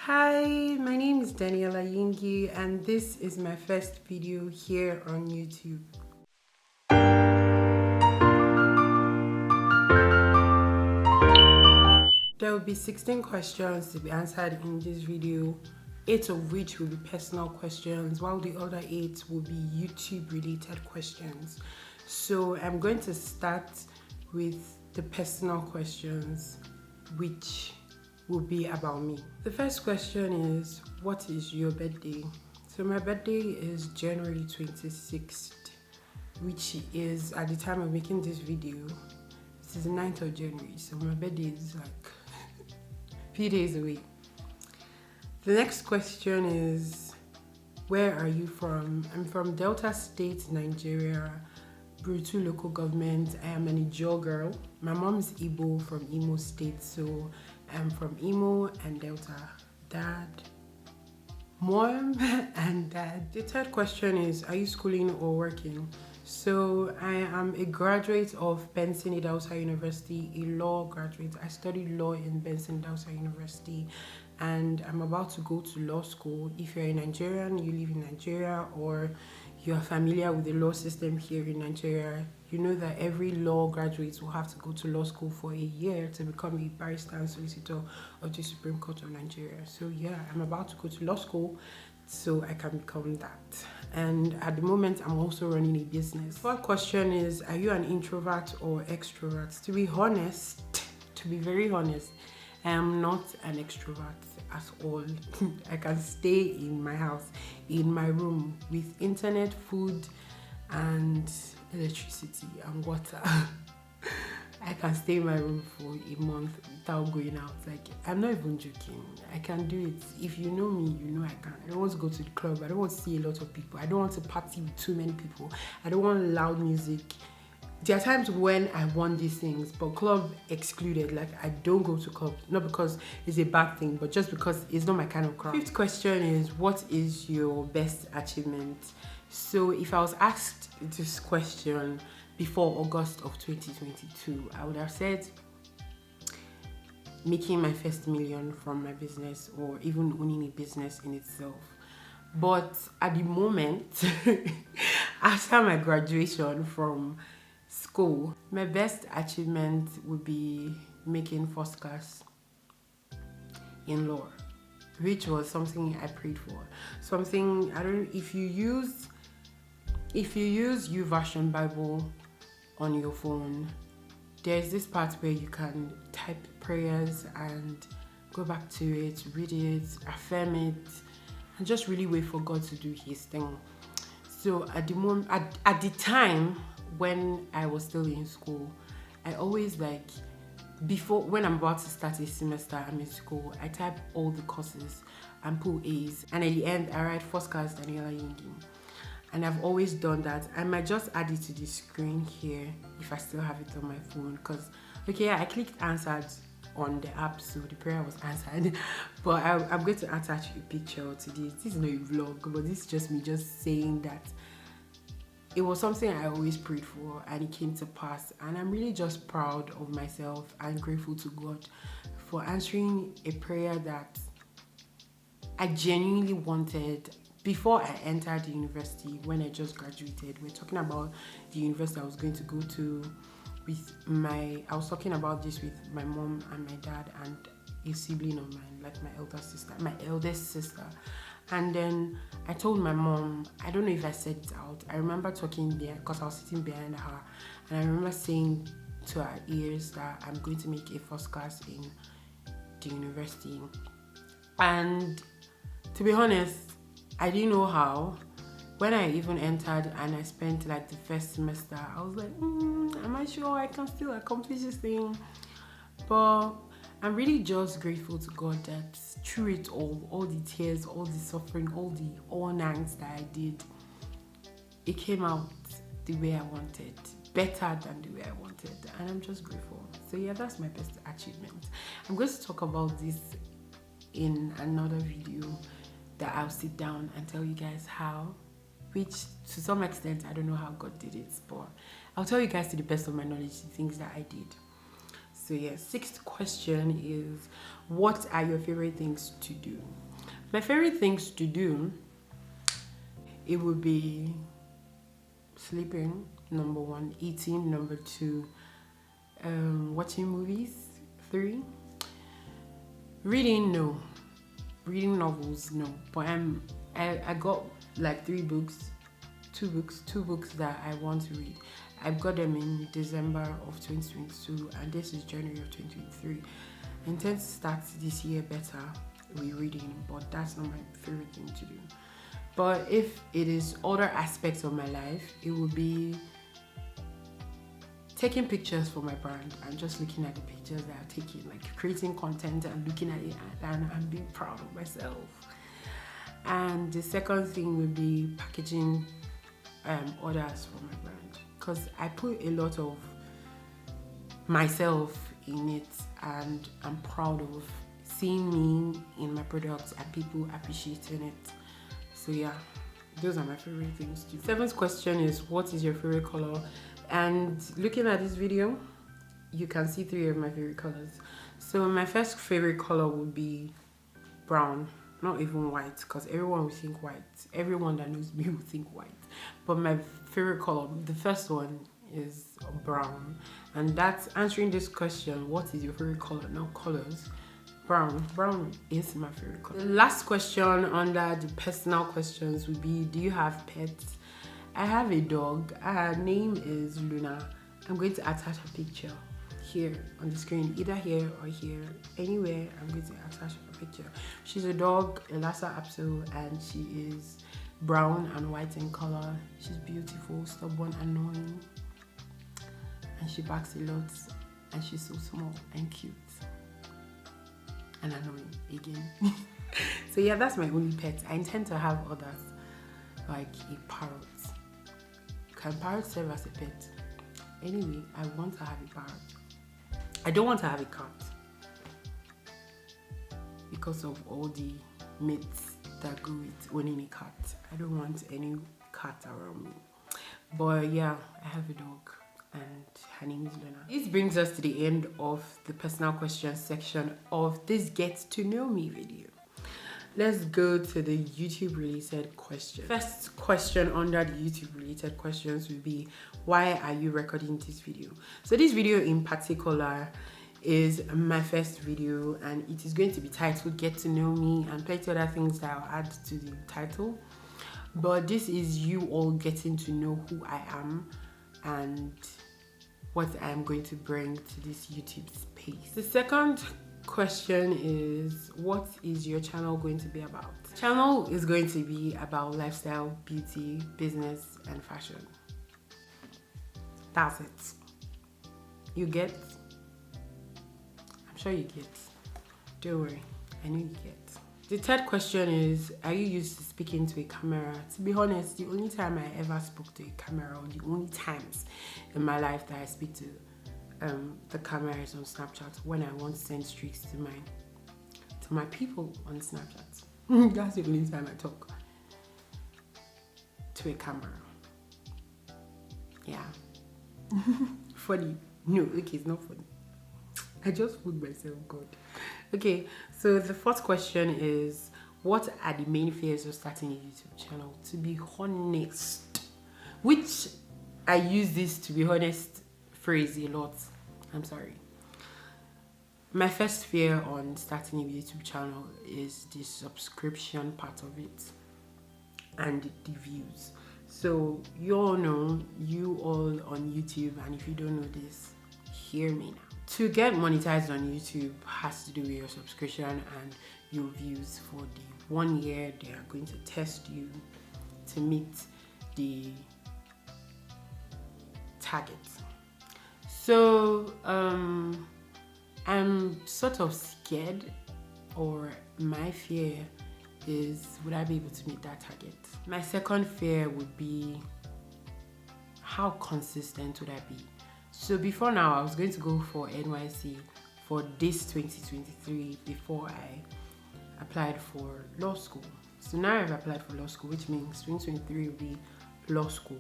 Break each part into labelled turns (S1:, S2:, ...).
S1: Hi, my name is Daniella Yingi and this is my first video here on YouTube. There will be 16 questions to be answered in this video, 8 of which will be personal questions, while the other 8 will be YouTube related questions. So I'm going to start with the personal questions, which will be about me. The first question is, what is your birthday? So my birthday is January 26th, which is, at the time of making this video, this is the 9th of January, so my birthday is like a few days away. The next question is, where are you from? I'm from Delta State, Nigeria, Brutu local government. I am an Ijaw girl. My mom's Igbo from Imo State, so I'm from Imo and Delta. Dad, mom, and dad. The third question is, are you schooling or working? So I am a graduate of Benson Idausa University, a law graduate. I studied law in Benson Idausa University, and I'm about to go to law school. If you're a Nigerian, you live in Nigeria, or you are familiar with the law system here in Nigeria, you know that every law graduate will have to go to law school for a year to become a barrister and solicitor of the Supreme Court of Nigeria. So yeah, I'm about to go to law school so I can become that. And at the moment, I'm also running a business. Fourth question is, are you an introvert or extrovert? To be honest, to be very honest, I am not an extrovert at all. I can stay in my house, in my room, with internet, food, and electricity and water. I can stay in my room for a month without going out. Like, I'm not even joking. I can do it. If you know me, you know I can. I don't want to go to the club. I don't want to see a lot of people. I don't want to party with too many people. I don't want loud music. There are times when I want these things, but club excluded. Like, I don't go to club, not because it's a bad thing, but just because it's not my kind of crowd. Fifth question is, what is your best achievement? So if I was asked this question before August of 2022, I would have said making my first million from my business, or even owning a business in itself. But at the moment, after my graduation from school, my best achievement would be making first class in law, which was something I prayed for. Something, I don't know if you use YouVersion Bible on your phone, there's this part where you can type prayers and go back to it, read it, affirm it, and just really wait for God to do his thing. So at the moment, at the time when I was still in school, I always, like, before, when I'm about to start a semester, I'm in school, I type all the courses and pull A's, and at the end I write first class Daniella Yingi. And I've always done that. I might just add it to the screen here if I still have it on my phone, because okay, I clicked answered on the app, so the prayer was answered. But I'm going to attach a picture to this. This is not a vlog, but this is just me just saying that it was something I always prayed for and it came to pass. And I'm really just proud of myself and grateful to God for answering a prayer that I genuinely wanted before I entered the university. When I just graduated, we're talking about the university I was going to go to I was talking about this with my mom and my dad and a sibling of mine, like my eldest sister. And then I told my mom, I don't know if I said it out. I remember talking there because I was sitting behind her, and I remember saying to her ears that I'm going to make a first class in the university. And to be honest, I didn't know how. When I even entered and I spent like the first semester, I was like, am I sure I can still accomplish this thing? But I'm really just grateful to God that through it all the tears, all the suffering, all nights that I did, it came out the way I wanted, better than the way I wanted, and I'm just grateful. So yeah, that's my best achievement. I'm going to talk about this in another video that I'll sit down and tell you guys how, which to some extent I don't know how God did it, but I'll tell you guys to the best of my knowledge the things that I did. So yeah, sixth question is, what are your favorite things to do? My favorite things to do, it would be sleeping, number one, eating, number two, watching movies, three, reading, no, reading novels, no, but I got like two books that I want to read. I've got them in December of 2022 and this is January of 2023. I intend to start this year better rereading, but that's not my favorite thing to do. But if it is other aspects of my life, it would be taking pictures for my brand and just looking at the pictures that I'm taking, like creating content and looking at it and I'm being proud of myself. And the second thing would be packaging orders for my brand, because I put a lot of myself in it and I'm proud of seeing me in my products and people appreciating it. So yeah, those are my favorite things to do. Seventh question is, what is your favorite color? And looking at this video, you can see three of my favorite colors. So my first favorite color would be brown, not even white, because everyone will think white. Everyone that knows me will think white. But my favorite color, the first one, is brown. And that's answering this question, what is your favorite color? Not colors. Brown is my favorite color. The last question under the personal questions would be, do you have pets? I have a dog. Her name is Luna. I'm going to attach a picture here on the screen, either here or here, anywhere. I'm going to attach a picture. She's a dog, a Lhasa Apso, and she is brown and white in color. She's beautiful, stubborn, annoying, and she barks a lot, and she's so small and cute and annoying again. So yeah, that's my only pet. I intend to have others, like a parrot. Can parrot serve as a pet? Anyway, I want to have a parrot. I don't want to have a cat because of all the myths that go with owning a cat. I don't want any cat around me. But yeah, I have a dog and her name is Luna. This brings us to the end of the personal questions section of this Get to Know Me video. Let's go to the YouTube related question. First question under the YouTube related questions will be, why are you recording this video? So this video in particular is my first video and it is going to be titled Get to Know Me and plenty other things that I'll add to the title. But this is you all getting to know who I am and what I'm going to bring to this YouTube space. The second question is, what is your channel going to be about? The channel is going to be about lifestyle, beauty, business, and fashion. That's it. You get? I'm sure you get. Don't worry, I know you get. The third question is, are you used to speaking to a camera? To be honest, the only time I ever spoke to a camera, or the only times in my life that I speak to the camera is on Snapchat, when I want to send streaks to my people on Snapchat. That's the only time I talk to a camera. Yeah. Funny. No, okay, it's not funny. I just fooled myself, God. Okay, so the fourth question is, what are the main fears of starting a YouTube channel? To be honest, which I use this to be honest phrase a lot. I'm sorry. My first fear on starting a YouTube channel is the subscription part of it and the views. So you all know, you all on YouTube, and if you don't know this, hear me now. To get monetized on YouTube has to do with your subscription and your views. For the 1 year, they are going to test you to meet the target. So I'm sort of scared, or my fear is, would I be able to meet that target? My second fear would be, how consistent would I be? So before now, I was going to go for NYC for this 2023 before I applied for law school. So now I've applied for law school, which means 2023 will be law school.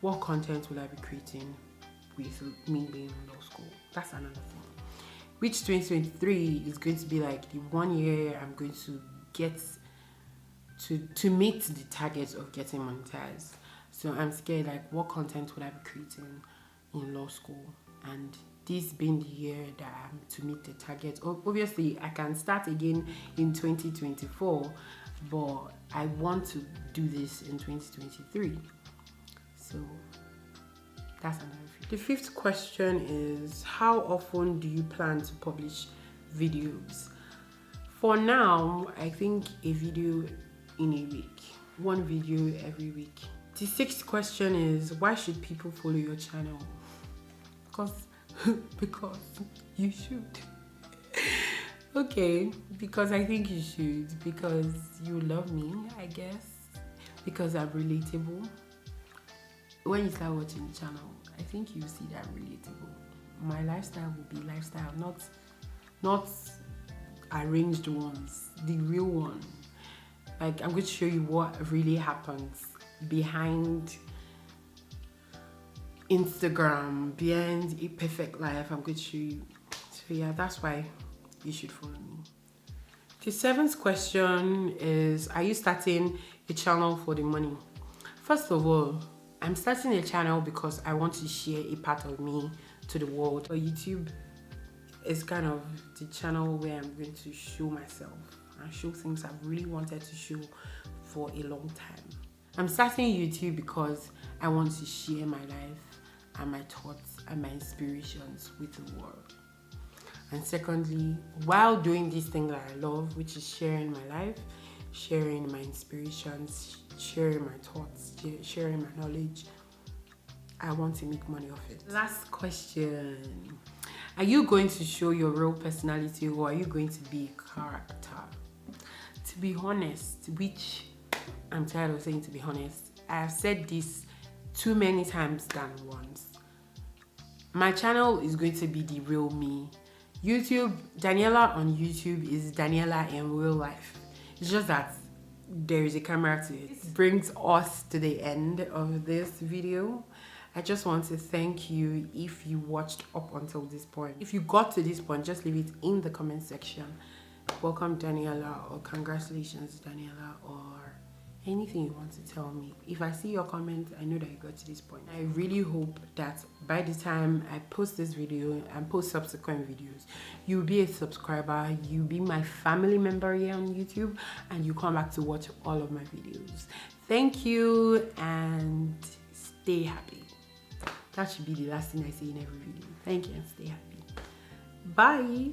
S1: What content will I be creating with me being in law school? That's another thing. which 2023 is going to be like the 1 year I'm going to get to meet the target of getting monetized. So I'm scared, like, what content would I be creating in law school? And this being the year that I'm to meet the target. Obviously, I can start again in 2024, but I want to do this in 2023. So that's another thing. The fifth question is, how often do you plan to publish videos? For now, I think a video in a week. One video every week. The sixth question is, why should people follow your channel? Because you should. Okay, because I think you should. Because you love me, I guess. Because I'm relatable. When you start watching the channel, I think you see that I'm relatable. My lifestyle will be lifestyle, not arranged ones, the real one. Like, I'm going to show you what really happens behind Instagram, behind a perfect life. I'm going to show you. So yeah, that's why you should follow me. The seventh question is, are you starting a channel for the money? First of all, I'm starting a channel because I want to share a part of me to the world. But YouTube is kind of the channel where I'm going to show myself and show things I've really wanted to show for a long time. I'm starting YouTube because I want to share my life and my thoughts and my inspirations with the world. And secondly, while doing this thing that I love, which is sharing my life, sharing my inspirations, sharing my thoughts, sharing my knowledge, I want to make money off it. Last question. Are you going to show your real personality, or are you going to be a character? To be honest, which I'm tired of saying, to be honest, I have said this too many times than once. My channel is going to be the real me. YouTube, Daniella on YouTube is Daniella in real life. It's just that there is a camera to it. This brings us to the end of this video. I just want to thank you if you watched up until this point. If you got to this point, just leave it in the comment section. Welcome Daniella, or congratulations Daniella, or anything you want to tell me. If I see your comment, I know that you got to this point. I really hope that by the time I post this video and post subsequent videos, you'll be a subscriber, you'll be my family member here on YouTube, and you come back to watch all of my videos. Thank you, and stay happy. That should be the last thing I say in every video. Thank you, and stay happy. Bye.